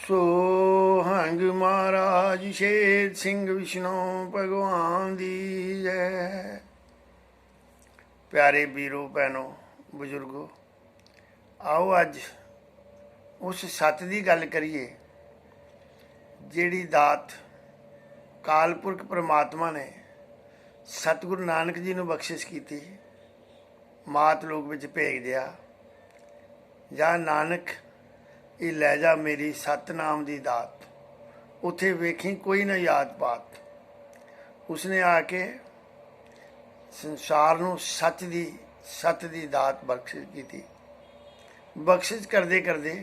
सोहंग महाराज शेर सिंह विष्णु भगवान दी जय। प्यारे वीरों भैनों बजुर्गो, आओ अज उस सत की गल करिए जिहड़ी दात कालपुरख परमात्मा ने सतगुरु नानक जी नूं बख्शिश की, मात लोक विच भेज दिया। जा नानक ये लै जा मेरी सतनाम दी दात, उथे वेखी कोई ना याद पात। उसने आके संसार नूं सत दी दात बख्शिश की थी। बख्शिश करदे करदे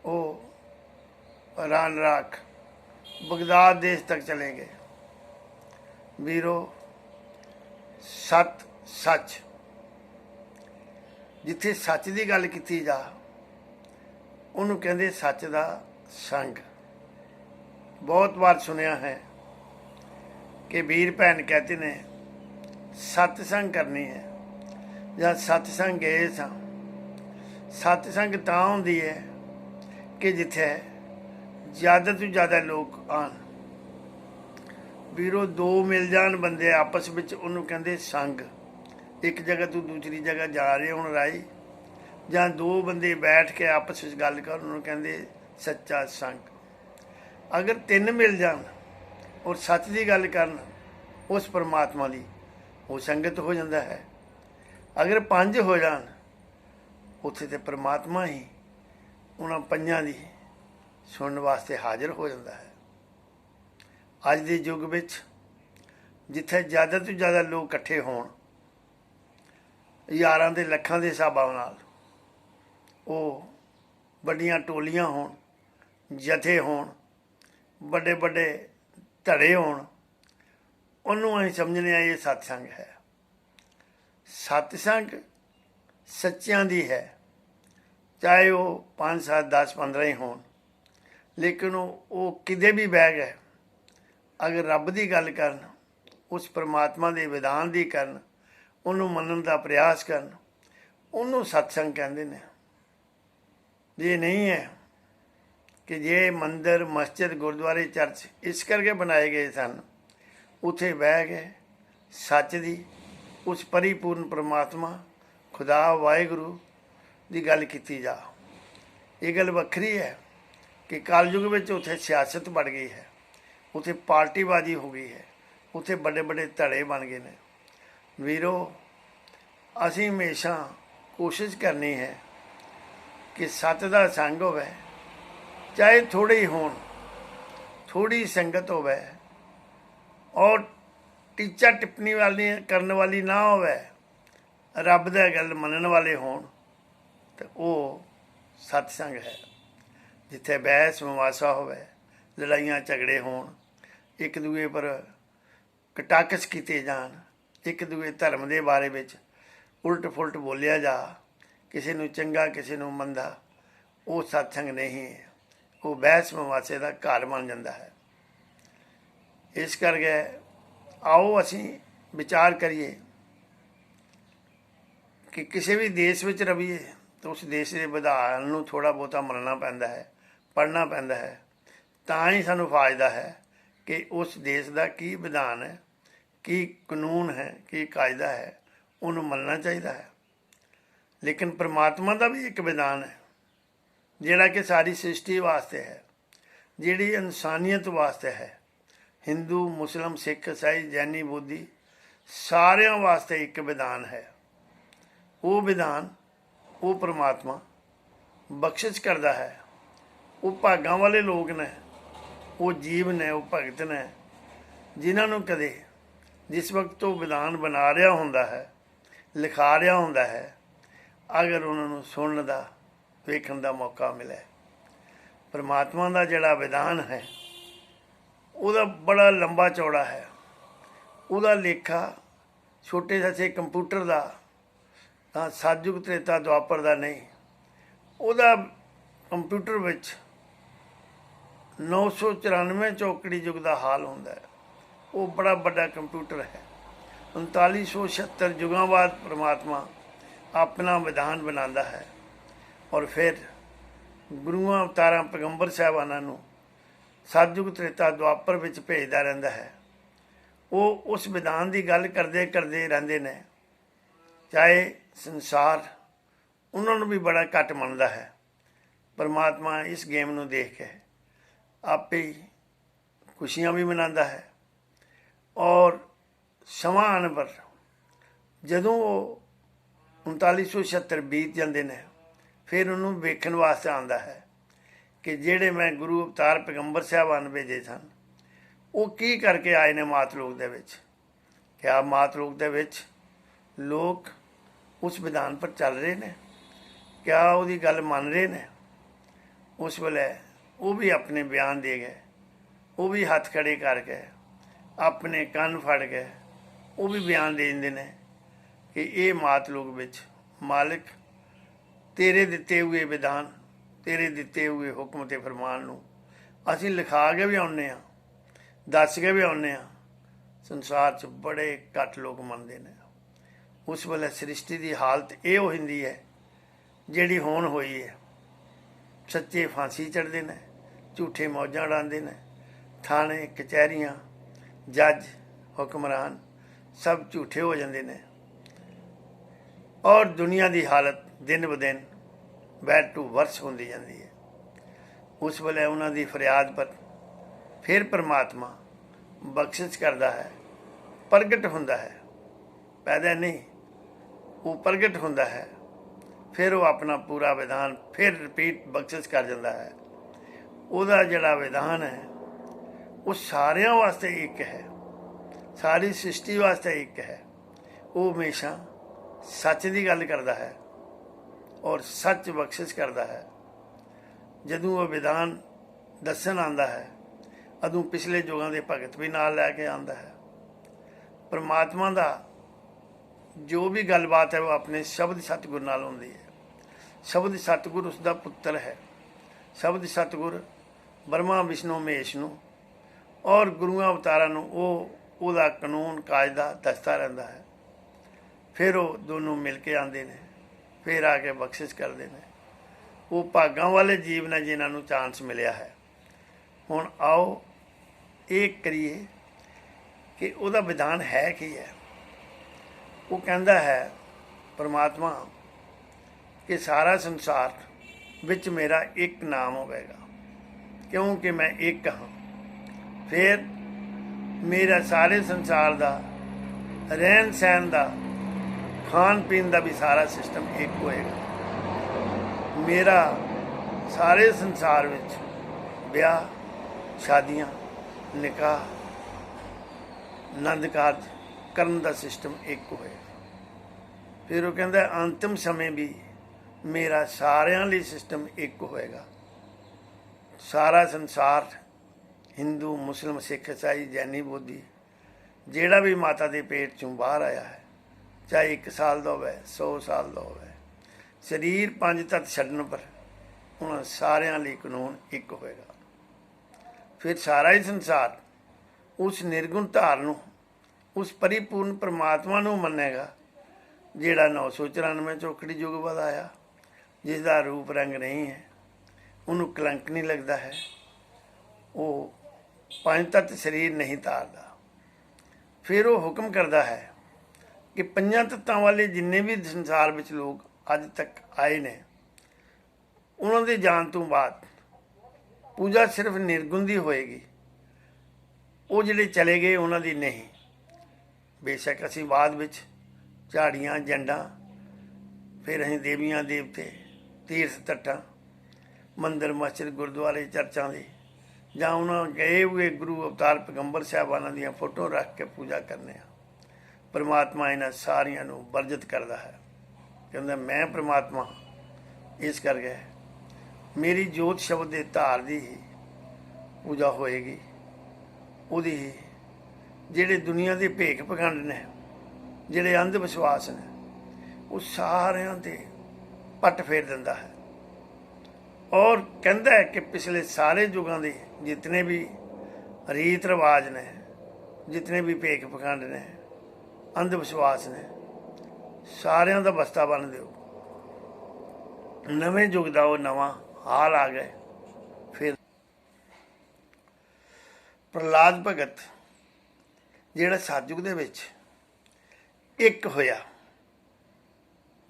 वो रान राख बगदाद देश तक चले गए। वीरो, सत सच, जिथे सच की गल की जा उन्होंने कहते सच का संग। बहुत बार सुनिया है कि वीर भैन कहते ने सत्संग करनी है या सत्संग गए सा। सत्संग तां होंदी है कि जिथे ज़्यादा तो ज़्यादा लोग आन। वीरो, दो मिल जान बंदे आपस में, उन्होंने कहते संग। एक जगह तो दूसरी जगह जा रहे होण राही, ਜਾਂ दो बंदे बैठ के आपस में गल कर, उन्होंने कहते सच्चा संग। अगर तीन मिल जान और सच की गल करन उस परमात्मा की, वो संगत हो जाता है। अगर पंज हो जान उत्थे तो परमात्मा ही उन्होंने पंजां की सुनने वास्ते हाजिर हो जाता है। अज के युग विच जिथे ज़्यादा तो ज़्यादा लोग इकट्ठे होण, यारां दे लखां दे हिसाबां नाल, वो बड़ियां टोलियां होण, जथे होण, बड़े बड़े धड़े होण, उन्होंने असीं समझने ये सत्संग है। सत्संग सच्चियां दी है, चाहे वो 5 7 10 15 ही होण, लेकिन वो किते भी बह गए अगर रब की गल करन, उस परमात्मा के विधान की करन, उन्होंने मनन का प्रयास करन, उन्होंने सत्संग कहते हैं। ये नहीं है कि जे मंदिर मस्जिद गुरुद्वारे चर्च इस करके बनाए गए सन, उथे बह गए सच दी उस परिपूर्ण परमात्मा खुदा वाहिगुरू की गल की जा। ये गल वक्री है कि कलयुग में उथे सियासत बढ़ गई है, उथे पार्टीबाजी हो गई है, उथे बड़े बड़े धड़े बन गए हैं। वीरो, असी हमेशा कोशिश करनी है कि सत का संग होवे, चाहे थोड़े ही होण, थोड़ी संगत होवे और टीचा टिप्पणी वाली करने वाली ना होवे, रब दा गल मनन वाले होण, तो वो सत्संग है। जिथे बहस मुआसा होवे, लड़ाइयाँ झगड़े होण, एक दूए पर कटाकस किए जान, एक दूए धर्म के बारे में उल्ट फुलट बोलिया जा, किसी नूं चंगा किसी नूं मंदा, वो सत्संग नहीं है। वो बहस मुआसे का घर बन जाता है। इस करके आओ असी विचार करिए कि किसी भी देश में रहीए तो उस देश के विधान नूं थोड़ा बहुता मनना पैंदा है, पढ़ना पैंदा है, तां ही सानूं फायदा है कि उस देश का की विधान है, की कानून है, की कायदा है, उन्होंने मनना चाहिए है। लेकिन परमात्मा का भी एक विधान है जिहड़ा कि सारी सृष्टि वास्ते है, जिहड़ी इंसानियत वास्ते है। हिंदू मुस्लिम सिख ईसाई जैनी बोधी सारियां वास्ते एक विधान है। वो विधान वो परमात्मा बख्शिश करता है। वो भागां वाले लोग ने, वो जीव ने, वो भगत ने, जिन्होंने कदे जिस वक्त वो विधान बना रहा होंदा है, लिखा रहा होंदा है, अगर उन्होंने सुनने का वेखण का मौका मिले। परमात्मा का जिहड़ा विधान है वह बड़ा लंबा चौड़ा है। वह लेखा छोटे जैसे कंप्यूटर का सतयुग त्रेता द्वापर का नहीं, वह कंप्यूटर विच 994 चौकड़ी युग का हाल होंदा है। वो बड़ा बड़ा कंप्यूटर है। 3976 युगों बाद परमात्मा अपना विधान बनाता है और फिर ਗੁਰੂਆਂ ਅਵਤਾਰਾਂ ਪੈਗੰਬਰ ਸਾਹਿਬਾਨਾਂ ਨੂੰ ਸਤਿਯੁਗ ਤ੍ਰੇਤਾ ਦੁਆਪਰ ਵਿੱਚ ਭੇਜਦਾ ਰਹਿੰਦਾ ਹੈ। ਉਹ ਉਸ ਵਿਧਾਨ ਦੀ ਗੱਲ ਕਰਦੇ ਕਰਦੇ ਰਹਿੰਦੇ ਨੇ, ਚਾਹੇ ਸੰਸਾਰ ਉਹਨਾਂ ਨੂੰ ਵੀ ਬੜਾ ਘੱਟ ਮੰਨਦਾ ਹੈ। ਪਰਮਾਤਮਾ ਇਸ ਗੇਮ ਨੂੰ ਦੇਖ ਕੇ ਆਪੇ ਹੀ ਖੁਸ਼ੀਆਂ ਵੀ ਮਨਾਉਂਦਾ ਹੈ। ਔਰ ਸਮਾਂ ਆਉਣ ਪਰ ਜਦੋਂ ਉਹ 3976 ਬੀਤ ਜਾਂਦੇ ਨੇ, ਫਿਰ ਉਹਨੂੰ ਵੇਖਣ ਵਾਸਤੇ ਆਉਂਦਾ ਹੈ ਕਿ ਜਿਹੜੇ ਮੈਂ ਗੁਰੂ ਅਵਤਾਰ ਪੈਗੰਬਰ ਸਾਹਿਬਾਨ ਭੇਜੇ ਸਨ, ਉਹ ਕੀ ਕਰਕੇ ਆਏ ਨੇ ਮਾਤਲੋਕ ਦੇ ਵਿੱਚ। ਕਿਆ ਮਾਤਲੋਕ ਦੇ ਵਿੱਚ ਲੋਕ ਉਸ ਵਿਧਾਨ ਪਰ ਚੱਲ ਰਹੇ ਨੇ? ਕਿਆ ਉਹਦੀ ਗੱਲ ਮੰਨ ਰਹੇ ਨੇ? ਉਸ ਵੇਲੇ ਉਹ ਵੀ ਆਪਣੇ ਬਿਆਨ ਦੇ ਗਏ, ਉਹ ਵੀ ਹੱਥ ਖੜੇ ਕਰਕੇ ਆਪਣੇ ਕੰਨ ਫੜ ਕੇ ਉਹ ਵੀ ਬਿਆਨ ਦੇ ਦਿੰਦੇ ਨੇ ਕਿ ਇਹ ਮਾਤਲੋਕ ਵਿੱਚ ਮਾਲਿਕ ਤੇਰੇ ਦਿੱਤੇ ਹੋਏ ਵਿਧਾਨ, ਤੇਰੇ ਦਿੱਤੇ ਹੋਏ ਹੁਕਮ ਤੇ ਫਰਮਾਨ ਨੂੰ ਅਸੀਂ ਲਿਖਾ ਕੇ ਵੀ ਆਉਂਦੇ ਹਾਂ, ਦੱਸ ਕੇ ਵੀ ਆਉਂਦੇ ਹਾਂ। ਸੰਸਾਰ 'ਚ ਬੜੇ ਘੱਟ ਲੋਕ ਮੰਨਦੇ ਨੇ। ਉਸ ਵੇਲੇ ਸ੍ਰਿਸ਼ਟੀ ਦੀ ਹਾਲਤ ਇਹ ਹੋ ਜਾਂਦੀ ਹੈ ਜਿਹੜੀ ਹੁਣ ਹੋਈ ਹੈ। ਸੱਚੇ ਫਾਂਸੀ ਚੜ੍ਹਦੇ ਨੇ, ਝੂਠੇ ਮੌਜਾਂ ਉਡਾਉਂਦੇ ਨੇ। ਥਾਣੇ ਕਚਹਿਰੀਆਂ, ਜੱਜ, ਹੁਕਮਰਾਨ ਸਭ ਝੂਠੇ ਹੋ ਜਾਂਦੇ ਨੇ। ਔਰ ਦੁਨੀਆ ਦੀ ਹਾਲਤ ਦਿਨ ਬ ਦਿਨ ਬੈਡ ਟੂ ਵਰਸ ਹੁੰਦੀ ਜਾਂਦੀ ਹੈ। ਉਸ ਵੇਲੇ ਉਹਨਾਂ ਦੀ ਫਰਿਆਦ ਪਰ ਫਿਰ ਪਰਮਾਤਮਾ ਬਖਸ਼ਿਸ਼ ਕਰਦਾ ਹੈ, ਪ੍ਰਗਟ ਹੁੰਦਾ ਹੈ। ਪੈਦਾ ਨਹੀਂ, ਉਹ ਪ੍ਰਗਟ ਹੁੰਦਾ ਹੈ। ਫਿਰ ਉਹ ਆਪਣਾ ਪੂਰਾ ਵਿਧਾਨ ਫਿਰ ਰਿਪੀਟ ਬਖਸ਼ਿਸ਼ ਕਰ ਜਾਂਦਾ ਹੈ। ਉਹਦਾ ਜਿਹੜਾ ਵਿਧਾਨ ਹੈ ਉਹ ਸਾਰਿਆਂ ਵਾਸਤੇ ਇੱਕ ਹੈ, ਸਾਰੀ ਸ੍ਰਿਸ਼ਟੀ ਵਾਸਤੇ ਇੱਕ ਹੈ। ਉਹ ਹਮੇਸ਼ਾ ਸੱਚ ਦੀ ਗੱਲ ਕਰਦਾ ਹੈ ਔਰ ਸੱਚ ਬਖਸ਼ਿਸ਼ ਕਰਦਾ ਹੈ। ਜਦੋਂ ਉਹ ਵਿਧਾਨ ਦੱਸਣ ਆਉਂਦਾ ਹੈ, ਉਦੋਂ ਪਿਛਲੇ ਯੁਗਾਂ ਦੇ ਭਗਤ ਵੀ ਨਾਲ ਲੈ ਕੇ ਆਉਂਦਾ ਹੈ। ਪਰਮਾਤਮਾ ਦਾ ਜੋ ਵੀ ਗੱਲਬਾਤ ਹੈ ਉਹ ਆਪਣੇ ਸ਼ਬਦ ਸਤਿਗੁਰ ਨਾਲ ਹੁੰਦੀ ਹੈ। ਸ਼ਬਦ ਸਤਿਗੁਰ ਉਸ ਦਾ ਪੁੱਤਰ ਹੈ। ਸ਼ਬਦ ਸਤਿਗੁਰ ਬ੍ਰਹਮਾ ਵਿਸ਼ਨੂੰ ਮਹੇਸ਼ ਨੂੰ ਔਰ ਗੁਰੂਆਂ ਅਵਤਾਰਾਂ ਨੂੰ ਉਹਦਾ ਕਾਨੂੰਨ ਕਾਇਦਾ ਦੱਸਦਾ ਰਹਿੰਦਾ ਹੈ। ਫਿਰ ਉਹ ਦੋਨੋਂ ਮਿਲ ਕੇ ਆਉਂਦੇ ਨੇ, ਫਿਰ ਆ ਕੇ ਬਖਸ਼ਿਸ਼ ਕਰਦੇ ਨੇ। ਉਹ ਭਾਗਾਂ ਵਾਲੇ ਜੀਵ ਨੇ ਜਿਨ੍ਹਾਂ ਨੂੰ ਚਾਂਸ ਮਿਲਿਆ ਹੈ। ਹੁਣ ਆਓ ਇਹ ਕਰੀਏ ਕਿ ਉਹਦਾ ਵਿਧਾਨ ਹੈ ਕੀ ਹੈ। ਉਹ ਕਹਿੰਦਾ ਹੈ ਪਰਮਾਤਮਾ ਕਿ ਸਾਰਾ ਸੰਸਾਰ ਵਿੱਚ ਮੇਰਾ ਇੱਕ ਨਾਮ ਹੋਵੇਗਾ, ਕਿਉਂਕਿ ਮੈਂ ਇੱਕ ਹਾਂ। ਫਿਰ ਮੇਰਾ ਸਾਰੇ ਸੰਸਾਰ ਦਾ ਰਹਿਣ ਸਹਿਣ ਦਾ, ਖਾਣ ਪੀਣ ਦਾ ਵੀ ਸਾਰਾ ਸਿਸਟਮ ਇੱਕ ਹੋਏਗਾ। ਮੇਰਾ ਸਾਰੇ ਸੰਸਾਰ ਵਿੱਚ ਵਿਆਹ, ਸ਼ਾਦੀਆਂ, ਨਿਕਾਹ, ਆਨੰਦ ਕਾਰਜ ਕਰਨ ਦਾ ਸਿਸਟਮ ਇੱਕ ਹੋਏਗਾ। ਫਿਰ ਉਹ ਕਹਿੰਦਾ ਅੰਤਿਮ ਸਮੇਂ ਵੀ ਮੇਰਾ ਸਾਰਿਆਂ ਲਈ ਸਿਸਟਮ ਇੱਕ ਹੋਏਗਾ। ਸਾਰਾ ਸੰਸਾਰ, ਹਿੰਦੂ, ਮੁਸਲਿਮ, ਸਿੱਖ, ਈਸਾਈ, ਜੈਨੀ, ਬੋਧੀ, ਜਿਹੜਾ ਵੀ ਮਾਤਾ ਦੇ ਪੇਟ 'ਚੋਂ ਬਾਹਰ ਆਇਆ ਹੈ, ਚਾਹੇ 1 ਸਾਲ ਦਾ ਹੋਵੇ, 100 ਸਾਲ ਦਾ ਹੋਵੇ, ਸਰੀਰ 5 ਤੱਤ ਛੱਡਣ ਪਰ ਉਹਨਾਂ ਸਾਰਿਆਂ ਲਈ ਕਾਨੂੰਨ ਇੱਕ ਹੋਏਗਾ। ਫਿਰ ਸਾਰਾ ਹੀ ਸੰਸਾਰ ਉਸ ਨਿਰਗੁਣ ਧਾਰ ਨੂੰ, ਉਸ ਪਰਿਪੂਰਨ ਪਰਮਾਤਮਾ ਨੂੰ ਮੰਨੇਗਾ ਜਿਹੜਾ 994 ਚੌਖੜੀ ਯੁੱਗ ਬਾਅਦ ਆਇਆ, ਜਿਸ ਦਾ ਰੂਪ ਰੰਗ ਨਹੀਂ ਹੈ, ਉਹਨੂੰ ਕਲੰਕ ਨਹੀਂ ਲੱਗਦਾ ਹੈ, ਉਹ 5 ਤੱਤ ਸਰੀਰ ਨਹੀਂ ਧਾਰਦਾ। ਫਿਰ ਉਹ ਹੁਕਮ ਕਰਦਾ ਹੈ ਕਿ 5 ਤੱਤਾਂ ਵਾਲੇ ਜਿੰਨੇ ਵੀ ਸੰਸਾਰ ਵਿੱਚ ਲੋਕ ਅੱਜ ਤੱਕ ਆਏ ਨੇ, ਉਹਨਾਂ ਦੇ ਜਾਣ ਤੋਂ ਬਾਅਦ ਪੂਜਾ ਸਿਰਫ ਨਿਰਗੁਣ ਦੀ ਹੋਏਗੀ। ਉਹ ਜਿਹੜੇ ਚਲੇ ਗਏ ਉਹਨਾਂ ਦੀ ਨਹੀਂ। ਬੇਸ਼ੱਕ ਅਸੀਂ ਬਾਅਦ ਵਿੱਚ ਝਾੜੀਆਂ, ਜੰਡਾਂ, ਫਿਰ ਅਸੀਂ ਦੇਵੀਆਂ ਦੇਵਤੇ, ਤੀਰਥ ਤੱਟਾਂ, ਮੰਦਰ, ਮਸਜਿਦ, ਗੁਰਦੁਆਰੇ, ਚਰਚਾਂ ਦੀ ਜਾਂ ਉਹਨਾਂ ਗਏ ਹੋਏ ਗੁਰੂ ਅਵਤਾਰ ਪੈਗੰਬਰ ਸਾਹਿਬਾਨਾਂ ਦੀਆਂ ਫੋਟੋ ਰੱਖ ਕੇ ਪੂਜਾ ਕਰਨੇ ਆ। ਪਰਮਾਤਮਾ ਇਹਨਾਂ ਸਾਰੀਆਂ ਨੂੰ ਵਰਜਿਤ ਕਰਦਾ ਹੈ। ਕਹਿੰਦਾ ਮੈਂ ਪਰਮਾਤਮਾ, ਇਸ ਕਰਕੇ ਮੇਰੀ ਜੋਤ ਸ਼ਬਦ ਦੇ ਧਾਰ ਦੀ ਹੀ ਪੂਜਾ ਹੋਏਗੀ। ਉਹਦੀ ਹੀ ਜਿਹੜੇ ਦੁਨੀਆ ਦੇ ਭੇਖ ਪਖੰਡ ਨੇ, ਜਿਹੜੇ ਅੰਧ ਵਿਸ਼ਵਾਸ ਨੇ, ਉਹ ਸਾਰਿਆਂ 'ਤੇ ਪੱਟ ਫੇਰ ਦਿੰਦਾ ਹੈ। ਔਰ ਕਹਿੰਦਾ ਹੈ ਕਿ ਪਿਛਲੇ ਸਾਰੇ ਯੁਗਾਂ ਦੇ ਜਿਤਨੇ ਵੀ ਰੀਤ ਰਿਵਾਜ ਨੇ, ਜਿਤਨੇ ਵੀ ਭੇਖ ਪਖੰਡ ਨੇ, ਅੰਧ ਵਿਸ਼ਵਾਸ ਨੇ, ਸਾਰਿਆਂ ਦਾ ਬਸਤਾ ਬੰਨ੍ਹ ਦਿਓ। ਨਵੇਂ ਯੁੱਗ ਦਾ ਉਹ ਨਵਾਂ हाल आ गए। फिर प्रहलाद भगत ਜਿਹੜਾ ਸਤਿਯੁਗ ਦੇ ਵਿੱਚ ਇੱਕ ਹੋਇਆ,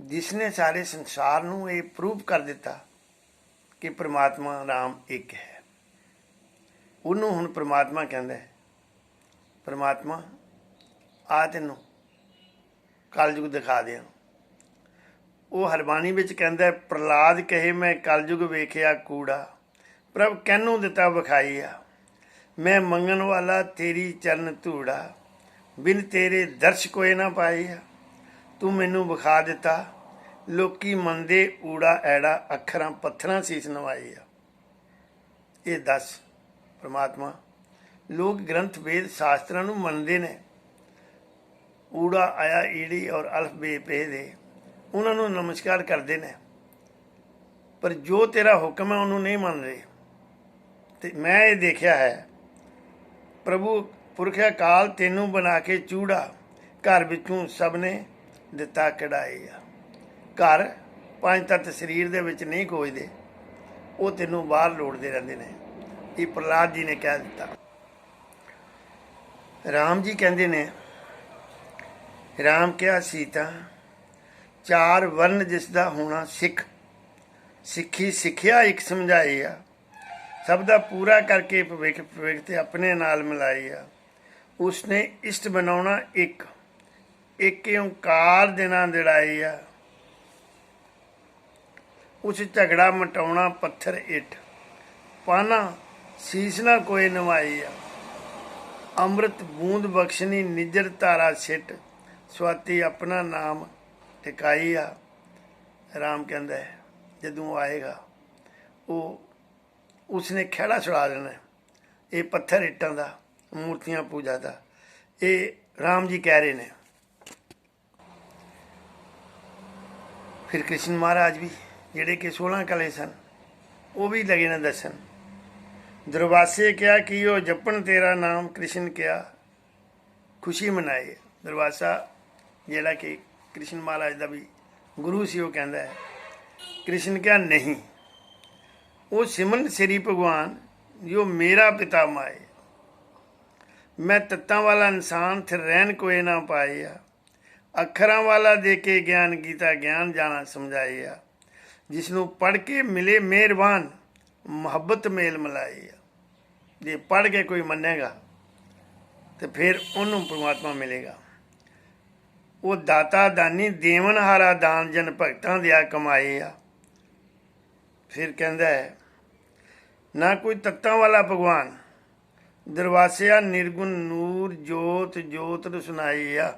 ਜਿਸਨੇ ਸਾਰੇ ਸੰਸਾਰ ਨੂੰ ਇਹ ਪ੍ਰੂਵ ਕਰ ਦਿੱਤਾ ਕਿ ਪ੍ਰਮਾਤਮਾ ਰਾਮ ਇੱਕ ਹੈ, ਉਹਨੂੰ ਹੁਣ ਪ੍ਰਮਾਤਮਾ ਕਹਿੰਦਾ ਹੈ, ਪ੍ਰਮਾਤਮਾ ਆ ਤੈਨੂੰ ਕਲਯੁਗ ਦਿਖਾ ਦਿਆਂ। ਉਹ ਹਰਬਾਣੀ ਵਿੱਚ ਕਹਿੰਦਾ, ਪ੍ਰਹਲਾਦ ਕਹੇ ਮੈਂ ਕਲਯੁਗ ਵੇਖਿਆ ਕੂੜਾ, ਪ੍ਰਭ ਕਹਿਨੂੰ ਦਿੱਤਾ ਵਿਖਾਈਆ, मैं मंगन वाला तेरी चरण धूड़ा, बिन तेरे दर्श कोई ना पाईया, तू मैनू विखा दिता लोकी मनदे ऊड़ा ऐड़ा, अखरां पत्थरां सीस नवाई आ। ये दस परमात्मा लोग ग्रंथ वेद शास्त्रां नूं मनदे ने, ऊड़ा आया ईड़ी और अल्फ बे पे दे उन्हां नूं नमस्कार करदे ने, पर जो तेरा हुक्म है उन्होंने नहीं मन रहे। ते मैं ये देखिया है, प्रभु पुरखिया काल तेनू बना के चूड़ा, घर विचों सब ने दिता कढ़ाई आ। घर पंज तत्त शरीर दे विच नहीं खोजदे, वो तेनू बाहर लोड़दे रहिंदे ने। ये प्रहलाद जी ने कह दिता। राम जी कहंदे ने, राम क्या सीता चार वर्ण जिसदा होना सिख, सिखी सिखिया एक समझाई आ, सब दा पूरा करके भविख भविख ते अपने नाल मिलाई आ। उसने इष्ट बनाउणा एक, एक ओंकार देना दिड़ाई आ। उस झगड़ा मटाउणा पत्थर इट, पाना शीस ना कोई नवाई आ। अमृत बूंद बख्शनी निजर धारा सिट, स्वाति अपना नाम टिकाई आ। राम कहंदा है जदों आएगा वो उसने खैड़ा छुड़ा देना। ये पत्थर इट्टां दा, मूर्तियां पूजा का, ये राम जी कह रहे हैं। फिर कृष्ण महाराज भी जिहड़े कि 16 कले सन, वो भी लगे ने दसन। दुर्वासे क्या कि वो जपन तेरा नाम, कृष्ण क्या खुशी मनाए। दुर्वासा जिहड़ा कि कृष्ण महाराज का भी गुरु सी, वो कहता है कृष्ण क्या नहीं, वो सिमरन श्री भगवान जो मेरा पिता माए, मैं तत्तां वाला इंसान फिर रहन कोई ना पाया, अखरां वाला दे के ज्ञान गीता ज्ञान जाना समझाइया, जिसनों पढ़ के मिले मेहरबान मुहब्बत मेल मिलाई। जे पढ़ के कोई मनेगा तो फिर उन्होंने परमात्मा मिलेगा। वो दाता दानी देवन हारा दान जन भगतां दिया कमाई आ। फिर कहता है ना कोई तत्तां वाला भगवान, दरवासिया निर्गुण नूर जोत जोत रुसनाई आ।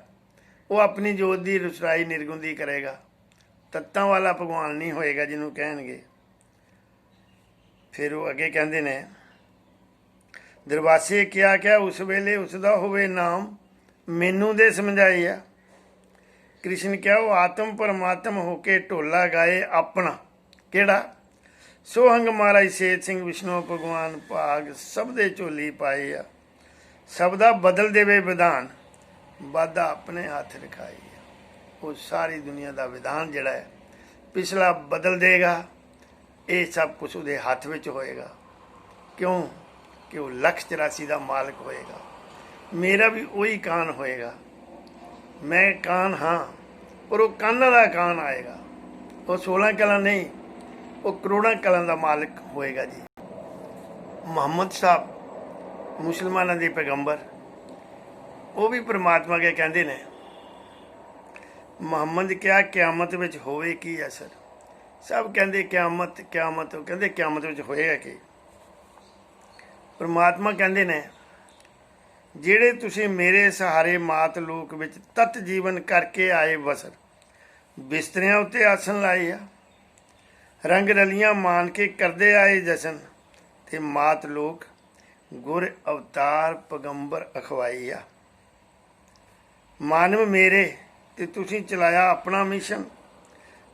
वो अपनी जोत की रुसनाई निर्गुण की करेगा, तत्तां वाला भगवान नहीं होएगा जिन्हों कहेंगे। फिर वो अगे कहते ने, दरवासे क्या क्या उस वेले उसका होवे नाम, मैनू दे समझाई आ। कृष्ण क्या वो आत्म परमात्म होके ढोला गाए अपना, केड़ा सोहंग महाराज सेठ सिंह विष्णु भगवान भाग सब दे झोली पाई आ। सब दा बदल देवे विधान, वादा अपने हाथ रखाई आ। वो सारी दुनिया का विधान जिहड़ा है पिछला बदल देगा। ये सब कुछ उसदे हाथ विच होएगा। क्यों कि वो 184 का मालिक होएगा। मेरा भी वही कान होएगा। मैं कान हाँ, पर वो काना का कान आएगा। वो 16 कला नहीं, वो करोड़ों कलां का मालिक होएगा जी। मुहम्मद साहब मुसलमानों के पैगंबर, वो भी परमात्मा के कहते ने, मुहम्मद क्या क्यामत विच होवे की असर। सब कहते क्यामत क्यामत, वो कहते क्यामत विच होएगा की। परमात्मा कहते ने, ਜਿਹੜੇ ਤੁਸੀਂ ਮੇਰੇ सहारे मात लोक ਵਿੱਚ तत जीवन करके आए बसर, बिस्तरियां उत्ते आसन लाए आ, रंग रलियां मान के करदे आए जशन, ते मात लोक गुर अवतार पैगंबर अखवाई आ। मानव मेरे ते तुसीं चलाया अपना मिशन,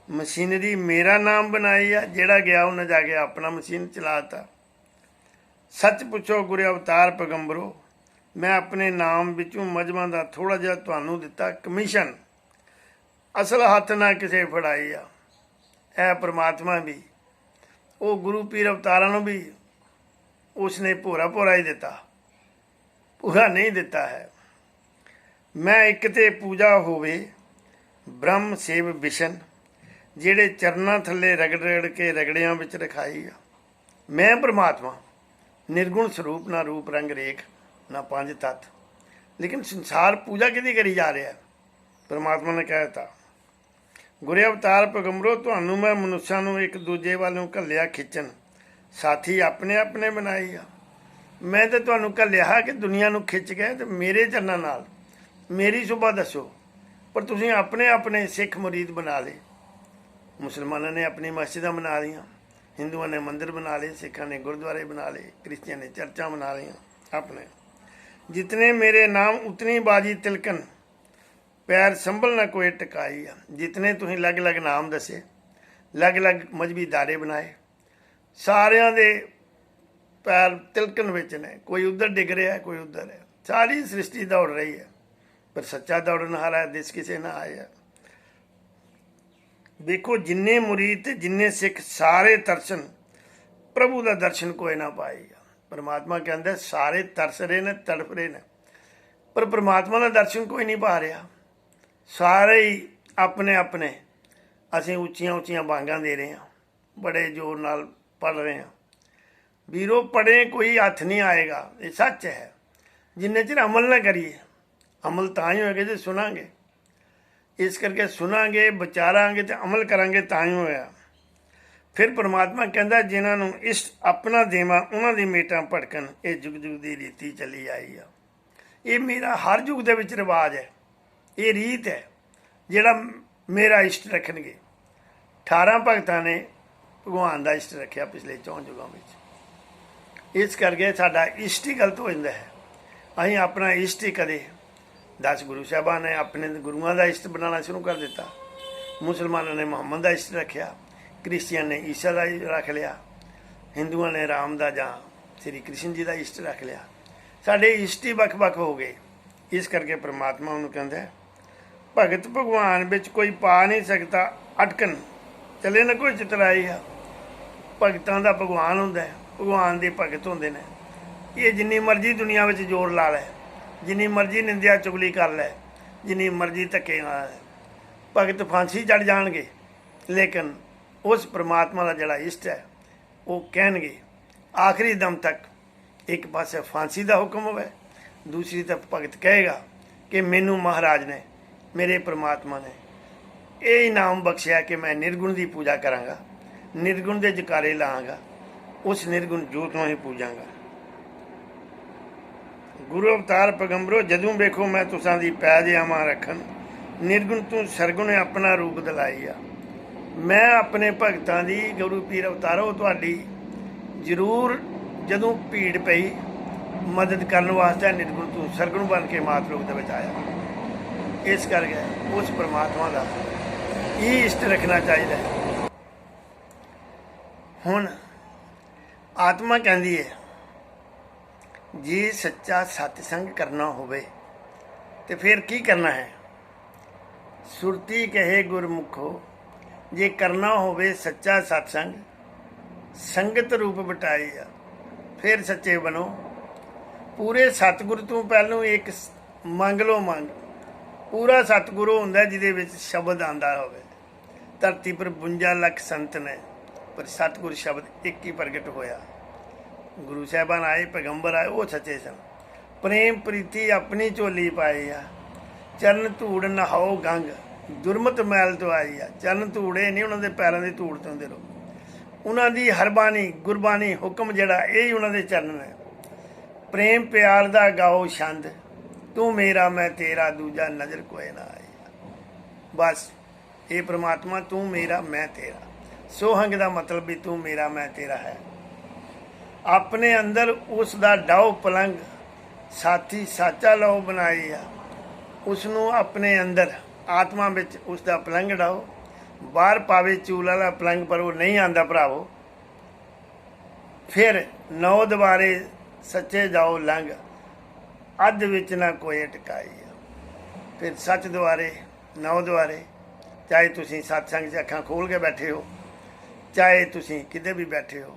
मशीनरी मेरा नाम बनाई आ। जेड़ा गया उन्हें जाके अपना मशीन चलाता। सच पुछो गुर अवतार पैगंबरो, मैं अपने नाम विचों मजहबां दा थोड़ा जिहा तुहानूं दिता कमीशन, असल हथ ना किसे फड़ाई आ। है परमात्मा भी ਉਹ ਗੁਰੂ ਪੀਰ ਅਵਤਾਰਾਂ ਨੂੰ ਵੀ ਉਸਨੇ ਭੋਰਾ ਭੋਰਾ ਹੀ ਦਿੱਤਾ, ਪੂਰਾ ਨਹੀਂ ਦਿੱਤਾ ਹੈ। ਮੈਂ ਇੱਕ ਤੇ ਪੂਜਾ ਹੋਵੇ ਬ੍ਰਹਮ ਸੇਵ ਵਿਸ਼ਨ, ਜਿਹੜੇ ਚਰਨਾਂ ਥੱਲੇ ਰਗੜ ਰਗੜ ਕੇ ਰਗੜਿਆਂ ਵਿੱਚ ਰਖਾਈ ਆ। ਮੈਂ ਪਰਮਾਤਮਾ ਨਿਰਗੁਣ ਸਰੂਪ, ਨਾ ਰੂਪ ਰੰਗ ਰੇਖ, ਨਾ ਪੰਜ ਤੱਤ। ਲੇਕਿਨ ਸੰਸਾਰ ਪੂਜਾ ਕਿਹਦੀ ਕਰੀ ਜਾ ਰਿਹਾ? ਪਰਮਾਤਮਾ ਨੇ ਕਹਿ ਦਿੱਤਾ, ਗੁਰੇ ਅਵਤਾਰ ਪੈਗੰਬਰੋ, ਤੁਹਾਨੂੰ ਮੈਂ ਮਨੁੱਖਾਂ ਨੂੰ ਇੱਕ ਦੂਜੇ ਵੱਲ ਨੂੰ ਘੱਲਿਆ ਖਿੱਚਣ, ਸਾਥੀ ਆਪਣੇ ਆਪਣੇ ਬਣਾਈ ਆ। ਮੈਂ ਤਾਂ ਤੁਹਾਨੂੰ ਘੱਲਿਆ ਕਿ ਦੁਨੀਆ ਨੂੰ ਖਿੱਚ ਕੇ ਤੇ ਮੇਰੇ ਚਰਨਾਂ ਨਾਲ ਮੇਰੀ ਸੁਭਾ ਦੱਸੋ, ਪਰ ਤੁਸੀਂ ਆਪਣੇ ਆਪਣੇ ਸਿੱਖ ਮੁਰੀਦ ਬਣਾ ਲਏ। ਮੁਸਲਮਾਨਾਂ ਨੇ ਆਪਣੀ ਮਸਜਿਦਾਂ ਬਣਾ ਲਈਆਂ, ਹਿੰਦੂਆਂ ਨੇ ਮੰਦਿਰ ਬਣਾ ਲਏ, ਸਿੱਖਾਂ ਨੇ ਗੁਰਦੁਆਰੇ ਬਣਾ ਲਏ, ਕ੍ਰਿਸਚੀਅਨ ਨੇ ਚਰਚਾਂ ਬਣਾ ਲਈਆਂ ਆਪਣੇ। ਜਿਤਨੇ ਮੇਰੇ ਨਾਮ ਉਤਨੀ ਬਾਜੀ ਤਿਲਕਨ, ਪੈਰ ਸੰਭਲ ਨਾ ਕੋਈ ਟਿਕਾਈ ਆ। ਜਿਤਨੇ ਤੁਸੀਂ ਅਲੱਗ ਅਲੱਗ ਨਾਮ ਦੱਸੇ, ਅਲੱਗ ਅਲੱਗ ਮਜ਼ਹਬੀ ਦਾਇਰੇ ਬਣਾਏ, ਸਾਰਿਆਂ ਦੇ ਪੈਰ ਤਿਲਕਣ ਵਿੱਚ ਨੇ। ਕੋਈ ਉੱਧਰ ਡਿੱਗ ਰਿਹਾ, ਕੋਈ ਉੱਧਰ ਹੈ। ਸਾਰੀ ਸ੍ਰਿਸ਼ਟੀ ਦੌੜ ਰਹੀ ਹੈ, ਪਰ ਸੱਚਾ ਦੌੜਨਹਾਰਾ ਦਿਸ ਕਿਸੇ ਨਾ ਆਇਆ। ਦੇਖੋ, ਜਿੰਨੇ ਮੁਰੀਦ ਤੇ ਜਿੰਨੇ ਸਿੱਖ ਸਾਰੇ ਤਰਸਨ, ਪ੍ਰਭੂ ਦਾ ਦਰਸ਼ਨ ਕੋਈ ਨਾ ਪਾਏਗਾ। ਪਰਮਾਤਮਾ ਕਹਿੰਦਾ ਸਾਰੇ ਤਰਸ ਰਹੇ ਨੇ, ਤੜਫ ਰਹੇ ਨੇ, ਪਰ ਪਰਮਾਤਮਾ ਦਾ ਦਰਸ਼ਨ ਕੋਈ ਨਹੀਂ ਪਾ ਰਿਹਾ। ਸਾਰੇ ਹੀ ਆਪਣੇ ਆਪਣੇ, ਅਸੀਂ ਉੱਚੀਆਂ ਉੱਚੀਆਂ ਬਾਂਗਾਂ ਦੇ ਰਹੇ ਹਾਂ, ਬੜੇ ਜ਼ੋਰ ਨਾਲ ਪੜ੍ਹ ਰਹੇ ਹਾਂ। ਵੀਰੋ, ਪੜ੍ਹੇ ਕੋਈ ਹੱਥ ਨਹੀਂ ਆਏਗਾ, ਇਹ ਸੱਚ ਹੈ। ਜਿੰਨੇ ਚਿਰ ਅਮਲ ਨਾ ਕਰੀਏ, ਅਮਲ ਤਾਂ ਹੀ ਹੋਏਗਾ ਜੇ ਸੁਣਾਂਗੇ। ਇਸ ਕਰਕੇ ਸੁਣਾਂਗੇ, ਵਿਚਾਰਾਂਗੇ ਤੇ ਅਮਲ ਕਰਾਂਗੇ ਤਾਂ ਹੀ ਹੋਇਆ। ਫਿਰ ਪਰਮਾਤਮਾ ਕਹਿੰਦਾ, ਜਿਨ੍ਹਾਂ ਨੂੰ ਇਸ਼ਟ ਆਪਣਾ ਦੇਵਾਂ ਉਹਨਾਂ ਦੀ ਮੇਟਾਂ ਭੜਕਣ, ਇਹ ਜੁਗ ਜੁਗ ਦੀ ਰੀਤੀ ਚੱਲੀ ਆਈ ਆ। ਇਹ ਮੇਰਾ ਹਰ ਯੁੱਗ ਦੇ ਵਿੱਚ ਰਿਵਾਜ ਹੈ, ਇਹ ਰੀਤ ਹੈ। ਜਿਹੜਾ ਮੇਰਾ ਇਸ਼ਟ ਰੱਖਣਗੇ, 18 ਭਗਤਾਂ ਨੇ ਭਗਵਾਨ ਦਾ ਇਸ਼ਟ ਰੱਖਿਆ ਪਿਛਲੇ 4 ਯੁਗਾਂ ਵਿੱਚ। ਇਸ ਕਰਕੇ ਸਾਡਾ ਇਸ਼ਟ ਹੀ ਗਲਤ ਹੋ ਜਾਂਦਾ ਹੈ। ਅਸੀਂ ਆਪਣਾ ਇਸ਼ਟ ਹੀ ਕਦੇ 10 ਗੁਰੂ ਸਾਹਿਬਾਨ ਨੇ ਆਪਣੇ ਗੁਰੂਆਂ ਦਾ ਇਸ਼ਟ ਬਣਾਉਣਾ ਸ਼ੁਰੂ ਕਰ ਦਿੱਤਾ। ਮੁਸਲਮਾਨਾਂ ਨੇ ਮੁਹੰਮਦ ਦਾ ਇਸ਼ਟ ਰੱਖਿਆ, ਕ੍ਰਿਸਚੀਅਨ ਨੇ ਈਸਾ ਦਾ ਰੱਖ ਲਿਆ, ਹਿੰਦੂਆਂ ਨੇ ਰਾਮ ਦਾ ਜਾਂ ਸ਼੍ਰੀ ਕ੍ਰਿਸ਼ਨ ਜੀ ਦਾ ਇਸ਼ਟ ਰੱਖ ਲਿਆ। ਸਾਡੇ ਇਸ਼ਟ ਹੀ ਵੱਖ ਵੱਖ ਹੋ ਗਏ। ਇਸ ਕਰਕੇ ਪਰਮਾਤਮਾ ਉਹਨੂੰ ਕਹਿੰਦਾ, ਭਗਤ ਭਗਵਾਨ ਵਿੱਚ ਕੋਈ ਪਾ ਨਹੀਂ ਸਕਦਾ ਅਟਕਣ, ਚਲੇ ਨਾ ਕੋਈ ਚਤਰਾਈ ਆ। ਭਗਤਾਂ ਦਾ ਭਗਵਾਨ ਹੁੰਦਾ, ਭਗਵਾਨ ਦੇ ਭਗਤ ਹੁੰਦੇ ਨੇ। ਇਹ ਜਿੰਨੀ ਮਰਜ਼ੀ ਦੁਨੀਆ ਵਿੱਚ ਜ਼ੋਰ ਲਾ ਲੈ, ਜਿੰਨੀ ਮਰਜ਼ੀ ਨਿੰਦਿਆ ਚੁਗਲੀ ਕਰ ਲੈ, ਜਿੰਨੀ ਮਰਜ਼ੀ ਧੱਕੇ ਨਾਲ ਭਗਤ ਫਾਂਸੀ ਚੜ੍ਹ ਜਾਣਗੇ, ਲੇਕਿਨ ਉਸ ਪਰਮਾਤਮਾ ਦਾ ਜਿਹੜਾ ਇਸ਼ਟ ਹੈ ਉਹ ਕਹਿਣਗੇ ਆਖਰੀ ਦਮ ਤੱਕ। ਇੱਕ ਪਾਸੇ ਫਾਂਸੀ ਦਾ ਹੁਕਮ ਹੋਵੇ, ਦੂਸਰੀ ਤਰਫ ਭਗਤ ਕਹੇਗਾ ਕਿ ਮੈਨੂੰ ਮਹਾਰਾਜ ਨੇ, ਮੇਰੇ ਪਰਮਾਤਮਾ ਨੇ ਇਹ ਇਨਾਮ ਬਖਸ਼ਿਆ ਕਿ ਮੈਂ ਨਿਰਗੁਣ ਦੀ ਪੂਜਾ ਕਰਾਂਗਾ, ਨਿਰਗੁਣ ਦੇ ਜਕਾਰੇ ਲਾਂਗਾ, ਉਸ ਨਿਰਗੁਣ ਜੋਤ ਨੂੰ ਹੀ ਪੂਜਾਂਗਾ। ਗੁਰੂ ਅਵਤਾਰ ਪੈਗੰਬਰੋ, ਜਦੋਂ ਵੇਖੋ ਮੈਂ ਤੁਸਾਂ ਦੀ ਪੈਜ ਆਵਾਂ ਰੱਖਣ, ਨਿਰਗੁਣ ਤੂੰ ਸਰਗੁਣ ਆਪਣਾ ਰੂਪ ਦਿਲਾਈ ਆ। ਮੈਂ ਆਪਣੇ ਭਗਤਾਂ ਦੀ, ਗੁਰੂ ਪੀਰ ਅਵਤਾਰੋ, ਤੁਹਾਡੀ ਜ਼ਰੂਰ ਜਦੋਂ ਭੀੜ ਪਈ ਮਦਦ ਕਰਨ ਵਾਸਤੇ ਨਿਰਗੁਣ ਤੂੰ ਸਰਗੁਣ ਬਣ ਕੇ ਮਾਤ ਰੂਪ ਦੇ ਵਿੱਚ ਆਇਆ। ਇਸ ਕਰਕੇ ਉਸ ਪਰਮਾਤਮਾ ਦਾ ਇਹ ਇਸ਼ਟ ਰੱਖਣਾ ਚਾਹੀਦਾ ਹੈ। ਹੁਣ ਆਤਮਾ ਕਹਿੰਦੀ ਹੈ, ਜੇ ਸੱਚਾ ਸਤਸੰਗ ਕਰਨਾ ਹੋਵੇ ਤੇ ਫਿਰ ਕੀ ਕਰਨਾ ਹੈ? ਸੁਰਤੀ ਕਹੇ ਗੁਰਮੁਖੋ, ਜੇ ਕਰਨਾ ਹੋਵੇ ਸੱਚਾ ਸਤਸੰਗ, ਸੰਗਤ ਰੂਪ ਬਟਾਈ ਆ, ਫਿਰ ਸੱਚੇ ਬਣੋ। ਪੂਰੇ ਸਤਿਗੁਰ ਤੋਂ ਪਹਿਲੋਂ ਇੱਕ ਮੰਗ ਲਓ ਮੰਗ। ਪੂਰਾ ਸਤਿਗੁਰੂ ਹੁੰਦਾ ਜਿਹਦੇ ਵਿੱਚ ਸ਼ਬਦ ਆਉਂਦਾ ਹੋਵੇ। ਧਰਤੀ ਪਰ 52 ਲੱਖ ਸੰਤ ਨੇ, ਪਰ ਸਤਿਗੁਰ ਸ਼ਬਦ ਇੱਕ ਹੀ ਪ੍ਰਗਟ ਹੋਇਆ। ਗੁਰੂ ਸਾਹਿਬਾਨ ਆਏ, ਪੈਗੰਬਰ ਆਏ, ਉਹ ਸੱਚੇ ਸਨ। ਪ੍ਰੇਮ ਪ੍ਰੀਤੀ ਆਪਣੀ ਝੋਲੀ ਪਾਈ ਆ, ਚਰਨ ਧੂੜ ਨਹਾਓ ਗੰਗ, ਦੁਰਮਤ ਮੈਲ ਤੋਂ ਆਈ ਆ। ਚਰਨ ਧੂੜੇ ਨਹੀਂ, ਉਹਨਾਂ ਦੇ ਪੈਰਾਂ ਦੀ ਧੂੜ ਤੋਂ ਦੇ ਲੋ। ਉਹਨਾਂ ਦੀ ਹਰਬਾਣੀ ਗੁਰਬਾਣੀ ਹੁਕਮ ਜਿਹੜਾ, ਇਹ ਹੀ ਉਹਨਾਂ ਦੇ ਚਰਨ ਨੇ। ਪ੍ਰੇਮ ਪਿਆਰ ਦਾ ਗਾਓ ਛੰਦ, ਤੂੰ ਮੇਰਾ ਮੈਂ ਤੇਰਾ, ਦੂਜਾ ਨਜ਼ਰ ਕੋਈ ਨਾ ਆਈ। ਬਸ ਇਹ ਪ੍ਰਮਾਤਮਾ ਤੂੰ ਮੇਰਾ ਮੈਂ ਤੇਰਾ, ਸੋਹੰਗ ਦਾ ਮਤਲਬ ਵੀ ਤੂੰ ਮੇਰਾ ਮੈਂ ਤੇਰਾ ਹੈ। ਆਪਣੇ ਅੰਦਰ ਉਸ ਦਾ ਡਾਓ ਪਲੰਗ, ਸਾਥੀ ਸਾਚਾ ਲਓ ਬਣਾਈ ਆ। ਉਸ ਨੂੰ ਆਪਣੇ ਅੰਦਰ ਆਤਮਾ ਵਿੱਚ ਉਸ ਦਾ ਪਲੰਗ ਡਾਓ। ਬਾਹਰ ਪਾਵੇ ਚੂਲ ਵਾਲਾ ਪਲੰਗ, ਪਰ ਉਹ ਨਹੀਂ ਆਉਂਦਾ ਭਰਾਵੋ। ਫਿਰ 9 ਦੁਆਰੇ ਸੱਚੇ ਜਾਓ ਲੰਘ, ਅੱਧ ਵਿੱਚ ਨਾ ਕੋਈ ਅਟਕਾਈ ਆ। ਫਿਰ ਸੱਚ ਦੁਆਰੇ 9 ਦੁਆਰੇ, ਚਾਹੇ ਤੁਸੀਂ ਸਤਸੰਗ 'ਚ ਅੱਖਾਂ ਖੋਲ੍ਹ ਕੇ ਬੈਠੇ ਹੋ, ਚਾਹੇ ਤੁਸੀਂ ਕਿਤੇ ਵੀ ਬੈਠੇ ਹੋ।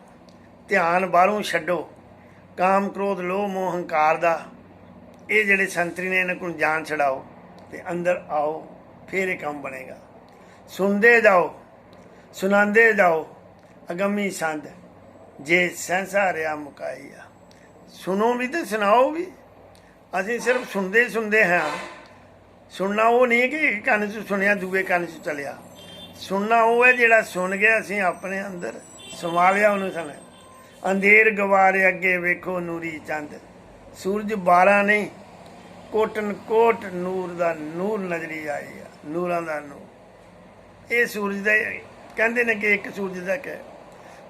ਧਿਆਨ ਬਾਹਰੋਂ ਛੱਡੋ, ਕਾਮ ਕ੍ਰੋਧ ਲੋਭ ਮੋਹ ਹੰਕਾਰ ਦਾ ਇਹ ਜਿਹੜੇ ਸੰਤਰੀ ਨੇ ਇਹਨਾਂ ਕੋਲ ਜਾਨ ਛਡਾਓ ਤੇ ਅੰਦਰ ਆਓ, ਫਿਰ ਇਹ ਕੰਮ ਬਣੇਗਾ। ਸੁਣਦੇ ਜਾਓ, ਸੁਣਾਉਂਦੇ ਜਾਓ, ਅਗੰਮੀ ਸੰਦ ਜੇ ਸਹਿਸਾ ਰਿਆ ਮੁਕਾਈ ਆ। ਸੁਣੋ ਵੀ ਤੇ ਸੁਣਾਓ ਵੀ। ਅਸੀਂ ਸਿਰਫ ਸੁਣਦੇ ਹਾਂ। ਸੁਣਨਾ ਉਹ ਨਹੀਂ ਕਿ ਇੱਕ ਕੰਨ 'ਚ ਸੁਣਿਆ ਦੂਏ ਕੰਨ 'ਚ ਚਲਿਆ। ਸੁਣਨਾ ਉਹ ਹੈ ਜਿਹੜਾ ਸੁਣ ਕੇ ਅਸੀਂ ਆਪਣੇ ਅੰਦਰ ਸਮਾ ਲਿਆ ਉਹਨੂੰ। ਸੁਣ ਅੰਧੇਰ ਗਵਾਰੇ ਅੱਗੇ ਵੇਖੋ ਨੂਰੀ ਚੰਦ, ਸੂਰਜ 12 ਨਹੀਂ ਕੋਟਨ ਕੋਟ ਨੂਰ ਦਾ ਨੂਰ ਨਜ਼ਰੀ ਆਈ ਆ, ਨੂਰਾਂ ਦਾ ਨੂਰ। ਇਹ ਸੂਰਜ ਦਾ ਕਹਿੰਦੇ ਨੇ ਕਿ ਇੱਕ ਸੂਰਜ ਦਾ ਕਿ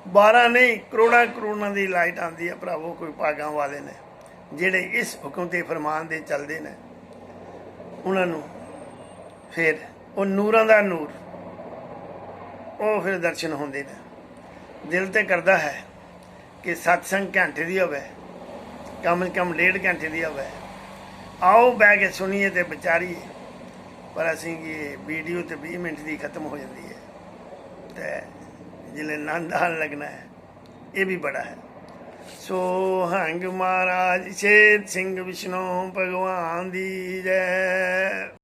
12 ਨਹੀਂ ਕਰੋੜਾਂ ਕਰੋੜਾਂ ਦੀ ਲਾਈਟ ਆਉਂਦੀ ਆ ਭਰਾਵੋ। ਕੋਈ ਭਾਗਾਂ ਵਾਲੇ ਨੇ ਜਿਹੜੇ ਇਸ ਹੁਕਮ ਤੇ ਫਰਮਾਨ ਦੇ ਚੱਲਦੇ ਨੇ, ਉਹਨਾਂ ਨੂੰ ਫਿਰ ਉਹ ਨੂਰਾਂ ਦਾ ਨੂਰ ਉਹ ਫਿਰ ਦਰਸ਼ਨ ਹੁੰਦੇ ਨੇ। ਦਿਲ ਤੇ ਕਰਦਾ ਹੈ ਕਿ ਸਤਸੰਗ ਘੰਟੇ ਦੀ ਹੋਵੇ, ਕਮ ਸੇ ਕਮ 1.5 ਘੰਟੇ ਦੀ ਹੋਵੇ। ਆਓ ਬਹਿ ਕੇ ਸੁਣੀਏ ਤੇ ਵਿਚਾਰੀਏ। ਪਰ ਅਸੀਂ ਇਹ ਵੀਡੀਓ ਤੇ 20 ਮਿੰਟ ਦੀ ਖਤਮ ਹੋ ਜਾਂਦੀ ਹੈ ਤੇ ਜਿਲੇ ਆਨੰਦ ਆਉਣ ਲੱਗਣਾ ਹੈ, ਇਹ ਵੀ ਬੜਾ ਹੈ। ਸੋ ਹੰਗ ਮਹਾਰਾਜ ਸ਼ੇਰ ਸਿੰਘ ਵਿਸ਼ਨੂੰ ਭਗਵਾਨ ਦੀ ਜੈ।